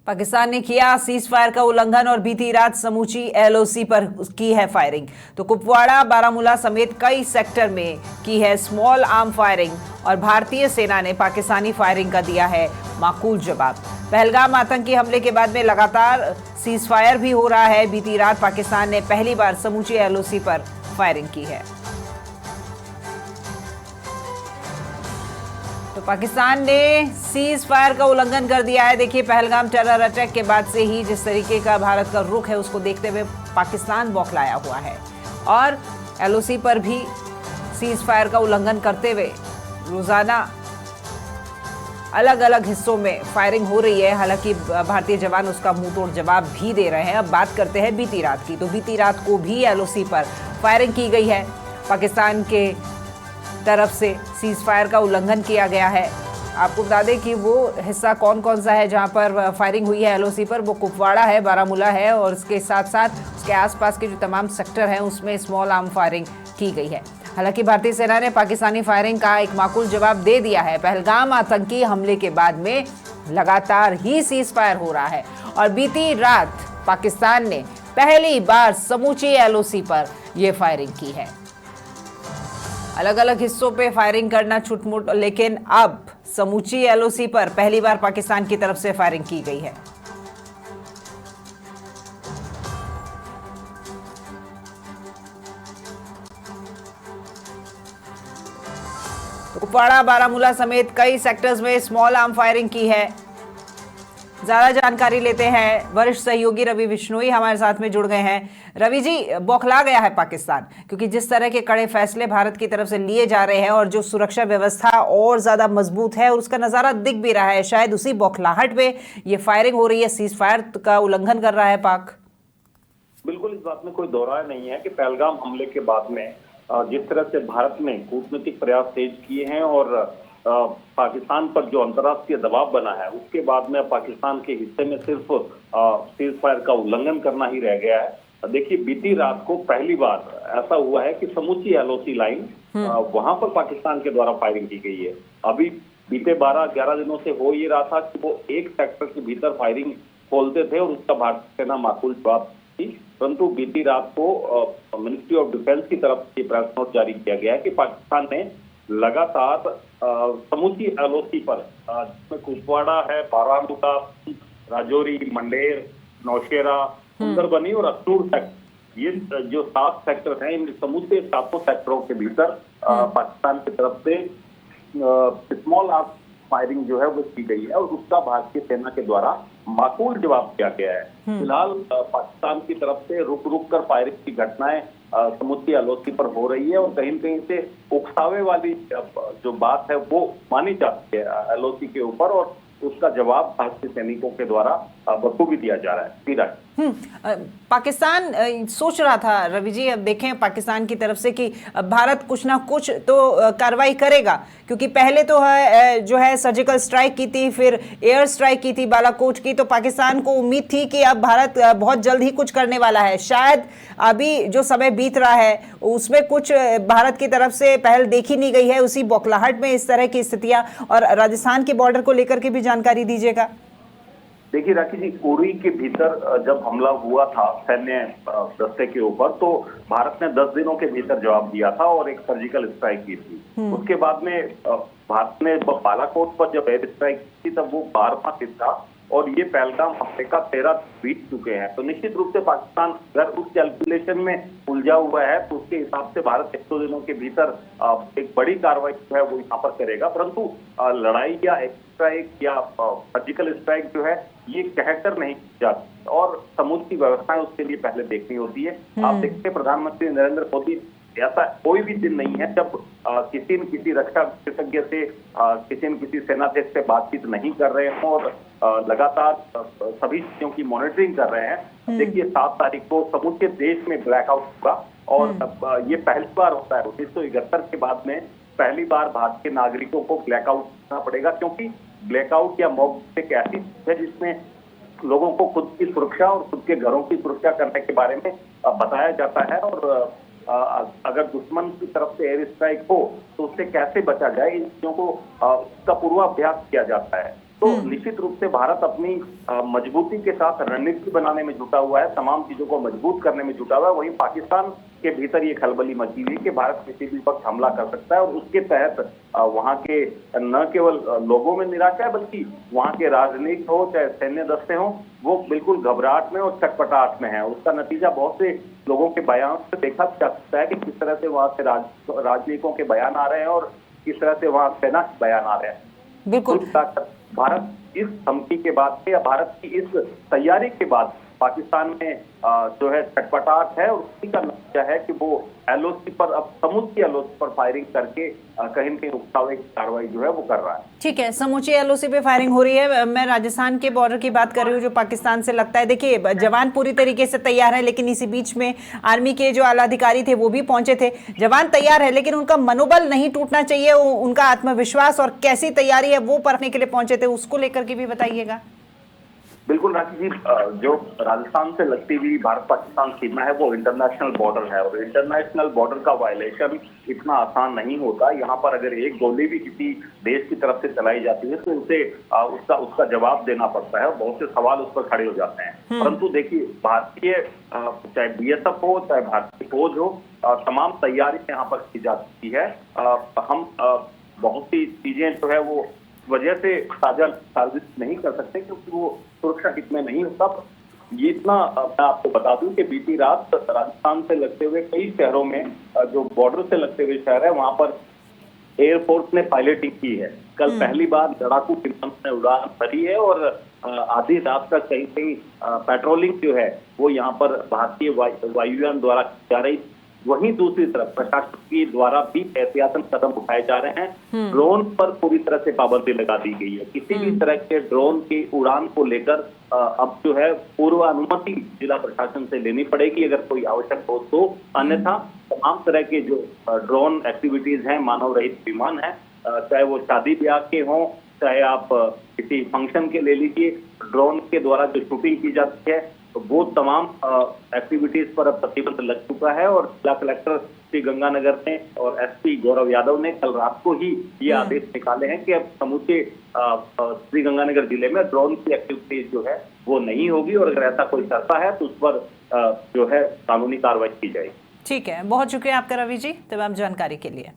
पाकिस्तान ने किया cease fire का उल्लंघन और बीती रात समूची एलओसी पर की है फायरिंग। तो कुपवाड़ा, बारामूला समेत कई सेक्टर में की है स्मॉल आर्म फायरिंग और भारतीय सेना ने पाकिस्तानी फायरिंग का दिया है माकूल जवाब। पहलगाम आतंकी हमले के बाद में लगातार सीज फायर भी हो रहा है। बीती रात पाकिस्तान ने पहली बार समूची एलओसी पर फायरिंग की है। तो पाकिस्तान ने सीज फायर का उल्लंघन कर दिया है। देखिए, पहलगाम टेरर अटैक के बाद से ही जिस तरीके का भारत का रुख है उसको देखते हुए पाकिस्तान बौखलाया हुआ है और एलओसी पर भी सीज फायर का उल्लंघन करते हुए रोजाना अलग अलग हिस्सों में फायरिंग हो रही है। हालांकि भारतीय जवान उसका मुंहतोड़ जवाब भी दे रहे हैं। अब बात करते हैं बीती रात की। तो बीती रात को भी एलओसी पर फायरिंग की गई है। पाकिस्तान के तरफ से सीज फायर का उल्लंघन किया गया है। आपको बता दें कि वो हिस्सा कौन कौन सा है जहां पर फायरिंग हुई है एलओसी पर। वो कुपवाड़ा है, बारामूला है और उसके साथ साथ उसके आसपास के जो तमाम सेक्टर हैं उसमें स्मॉल आर्म फायरिंग की गई है। हालांकि भारतीय सेना ने पाकिस्तानी फायरिंग का एक माकूल जवाब दे दिया है। पहलगाम आतंकी हमले के बाद में लगातार ही सीज फायर हो रहा है और बीती रात पाकिस्तान ने पहली बार समूची एलओसी पर यह फायरिंग की है। अलग अलग हिस्सों पे फायरिंग करना छुटमुट, लेकिन अब समूची एलओसी पर पहली बार पाकिस्तान की तरफ से फायरिंग की गई है। तो कुपवाड़ा, बारामूला समेत कई सेक्टर्स में स्मॉल आर्म फायरिंग की है। ज्यादा जानकारी लेते हैं, वरिष्ठ सहयोगी रवि बिश्नोई हमारे साथ में जुड़ गए हैं। रवि जी, बौखला गया है पाकिस्तान, क्योंकि जिस तरह के कड़े फैसले भारत की तरफ से लिए जा रहे हैं और जो सुरक्षा व्यवस्था और ज्यादा मजबूत है और उसका नजारा दिख भी रहा है, शायद उसी बौखलाहट में ये फायरिंग हो रही है, सीज फायर का उल्लंघन कर रहा है पाक। बिल्कुल, इस बात में कोई दो राय नहीं है कि पहलगाम हमले के बाद में जिस तरह से भारत ने कूटनीतिक प्रयास तेज किए हैं और पाकिस्तान पर जो अंतर्राष्ट्रीय दबाव बना है उसके बाद में पाकिस्तान के हिस्से में सिर्फ सीज फायर का उल्लंघन करना ही रह गया है। देखिए, बीती रात को पहली बार ऐसा हुआ है कि समूची एलओसी लाइन वहां पर पाकिस्तान के द्वारा फायरिंग की गई है। अभी बीते 12-11 दिनों से हो ये रहा था कि वो एक सेक्टर के भीतर फायरिंग खोलते थे और उसका भारतीय सेना माकूल जवाब थी। परंतु बीती रात को मिनिस्ट्री ऑफ डिफेंस की तरफ से प्रेस नोट जारी किया गया है कि पाकिस्तान ने लगातार समूची एलओसी पर जिसमें कुपवाड़ा है, बारामूला, राजौरी, मंडेर, नौशेरा, सुंदरबनी और अखनूर सेक्टर, ये जो 7 सेक्टर हैं, इन समूचे 7 सेक्टरों के भीतर पाकिस्तान की तरफ से स्मॉल आर्म फायरिंग जो है वो की गई है और उसका भारतीय सेना के द्वारा माकूल जवाब दिया गया है। फिलहाल पाकिस्तान की तरफ से रुक रुक कर फायरिंग की घटनाएं समूची एलओसी पर हो रही है और कहीं न कहीं से उकसावे वाली जो बात है वो मानी जाती है एलओसी के ऊपर और उसका जवाब भारतीय सैनिकों के द्वारा बखूबी दिया जा रहा है। पाकिस्तान सोच रहा था रवि जी, अब देखें पाकिस्तान की तरफ से कि भारत कुछ ना कुछ तो कार्रवाई करेगा, क्योंकि पहले तो है जो है सर्जिकल स्ट्राइक की थी, फिर एयर स्ट्राइक की थी बालाकोट की। तो पाकिस्तान को उम्मीद थी कि अब भारत बहुत जल्द ही कुछ करने वाला है। शायद अभी जो समय बीत रहा है उसमें कुछ भारत की तरफ से पहल देखी नहीं गई है। उसी बौखलाहट में इस तरह की स्थितियां, और राजस्थान के बॉर्डर को लेकर के भी जानकारी दीजिएगा। देखिए राखी जी, उरी के भीतर जब हमला हुआ था सैन्य दस्ते के ऊपर, तो भारत ने 10 दिनों के भीतर जवाब दिया था और एक सर्जिकल स्ट्राइक की थी। उसके बाद में भारत ने बालाकोट पर जब एयर स्ट्राइक की तब वो 12वां दिन था और ये पहलगाम हमले का 13 बीत चुके हैं। तो निश्चित रूप से पाकिस्तान अगर उस कैलकुलेशन में उलझा हुआ है तो उसके हिसाब से भारत 100 दिनों के भीतर एक बड़ी कार्रवाई जो है वो यहाँ पर करेगा। परंतु लड़ाई या स्ट्राइक या सर्जिकल स्ट्राइक जो है ये कहकर नहीं जाती और समूची व्यवस्थाएं उसके लिए पहले देखनी होती है। आप देखते हैं प्रधानमंत्री नरेंद्र मोदी, ऐसा कोई भी दिन नहीं है जब किसी न किसी रक्षा विशेषज्ञ से किसी न किसी सेनाध्यक्ष से बातचीत नहीं कर रहे हों और लगातार सभी चीजों की मॉनिटरिंग कर रहे हैं। देखिए 7 तारीख को समूचे देश में ब्लैकआउट होगा और ये पहली बार होता है 1971 के बाद में पहली बार भारत के नागरिकों को ब्लैकआउट करना पड़ेगा, क्योंकि ब्लैकआउट या मॉक एक ऐसी चीज है जिसमें लोगों को खुद की सुरक्षा और खुद के घरों की सुरक्षा करने के बारे में बताया जाता है और अगर दुश्मन की तरफ से एयर स्ट्राइक हो तो उससे कैसे बचा जाए, इन चीजों को का पूर्वाभ्यास किया जाता है। तो निश्चित रूप से भारत अपनी मजबूती के साथ रणनीति बनाने में जुटा हुआ है, तमाम चीजों को मजबूत करने में जुटा हुआ है। वहीं पाकिस्तान के भीतर ये खलबली मची हुई कि भारत किसी भी वक्त हमला कर सकता है और उसके तहत वहां के न केवल लोगों में निराशा है, बल्कि वहां के राजनीतिक हो चाहे सैन्य दस्ते हो, वो बिल्कुल घबराहट में और छटपटाहट में है। उसका नतीजा बहुत से लोगों के बयान से देखा जा सकता है कि किस तरह से वहां से राजनीतिकों के बयान आ रहे हैं और किस तरह से वहां सेना के बयान आ रहे हैं। बिल्कुल। भारत इस धमकी के बाद या भारत की इस तैयारी के बाद पाकिस्तान में जो है छटपटाहट है और उसी का नतीजा है कि वो एलओसी पर, अब समूची एलओसी पर फायरिंग करके कहीं न कहीं उकसावे की कार्रवाई जो है वो कर रहा है। ठीक है, समूची एलओसी पे फायरिंग हो रही है। मैं राजस्थान के बॉर्डर की बात कर रही हूँ जो पाकिस्तान से लगता है। देखिए, जवान पूरी तरीके से तैयार है, लेकिन इसी बीच में आर्मी के जो आला अधिकारी थे वो भी पहुंचे थे। जवान तैयार है, लेकिन उनका मनोबल नहीं टूटना चाहिए, उनका आत्मविश्वास और कैसी तैयारी है वो परखने के लिए पहुंचे थे, उसको लेकर के भी बताइएगा। बिल्कुल राखी जी, जो राजस्थान से लगती हुई भारत पाकिस्तान सीमा है वो इंटरनेशनल बॉर्डर है और इंटरनेशनल बॉर्डर का वायलेशन इतना आसान नहीं होता। यहाँ पर अगर एक गोली भी किसी देश की तरफ से चलाई जाती है तो उसे उसका जवाब देना पड़ता है और बहुत से सवाल उस पर खड़े हो जाते हैं। परंतु देखिए, भारतीय चाहे बीएसएफ हो चाहे भारतीय फौज हो, तमाम तैयारी यहाँ पर की जा चुकी है। हम बहुत सी चीजें जो है वो वजह से साजिश नहीं कर सकते क्योंकि वो सुरक्षा हित में नहीं होता। ये इतना मैं आपको बता दूं कि बीती रात राजस्थान से लगते हुए कई शहरों में, जो बॉर्डर से लगते हुए शहर है, वहां पर एयरफोर्स ने पायलटिंग की है। कल पहली बार लड़ाकू विमान ने उड़ान भरी है और आधी रात तक कहीं कहीं पेट्रोलिंग जो है वो यहाँ पर भारतीय वायुयान द्वारा की जा रही। वहीं दूसरी तरफ प्रशासन के द्वारा भी एहतियातन कदम उठाए जा रहे हैं। ड्रोन पर पूरी तरह से पाबंदी लगा दी गई है। किसी भी तरह के ड्रोन की उड़ान को लेकर अब जो है पूर्व अनुमति जिला प्रशासन से लेनी पड़ेगी अगर कोई आवश्यक हो तो, अन्यथा तमाम तरह के जो ड्रोन एक्टिविटीज हैं, मानव रहित विमान है, चाहे वो शादी ब्याह के हों, चाहे आप किसी फंक्शन के ले लीजिए, ड्रोन के द्वारा जो शूटिंग की जाती है, तो वो तमाम एक्टिविटीज पर अब प्रतिबंध लग चुका है। और जिला कलेक्टर श्री गंगानगर ने और एसपी गौरव यादव ने कल रात को ही ये आदेश निकाले हैं कि अब समूचे श्री गंगानगर जिले में ड्रोन की एक्टिविटीज जो है वो नहीं होगी और अगर ऐसा कोई करता है तो उस पर जो है कानूनी कार्रवाई की जाएगी। ठीक है, बहुत शुक्रिया आपका रवि जी तमाम जानकारी के लिए।